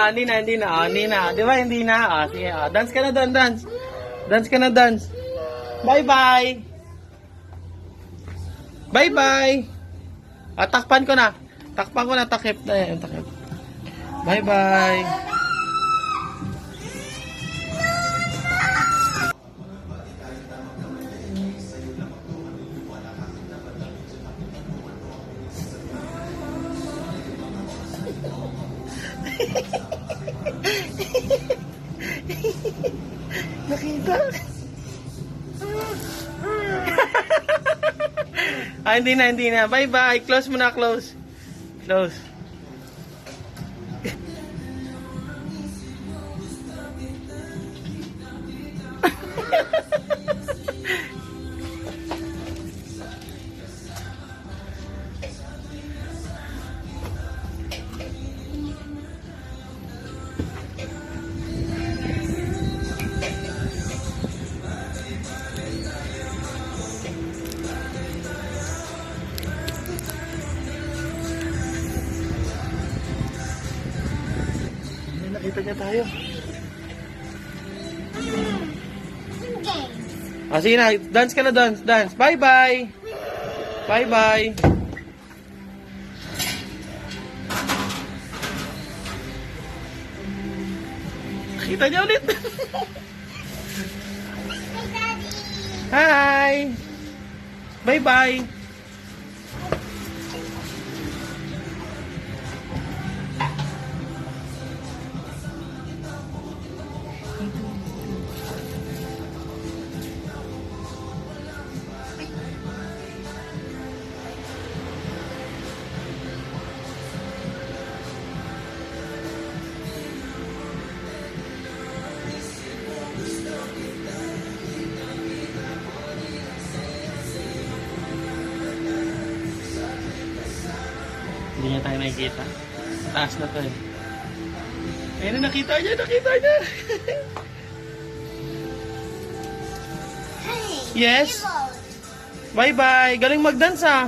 hindi na, hindi na. Hindi na. Di ba, hindi na. Sige, dance ka na doon, dance. Dance ka na, dance. Bye-bye. Bye-bye. Takpan ko na. Takpan ko na, takip na yan. Takip. Bye-bye. Nakita? Hindi na, hindi na. Bye-bye. Close mo na, close. Close. Nakita niya tayo. Sige na, dance ka na, dance, dance. Bye-bye. Bye-bye. Nakita niya ulit. Hi. Bye-bye. Hindi niya tayo nakikita. Taas na to eh. Ayun na, nakita niya, nakita niya. Yes. Bye-bye. Galing mag-dance ah.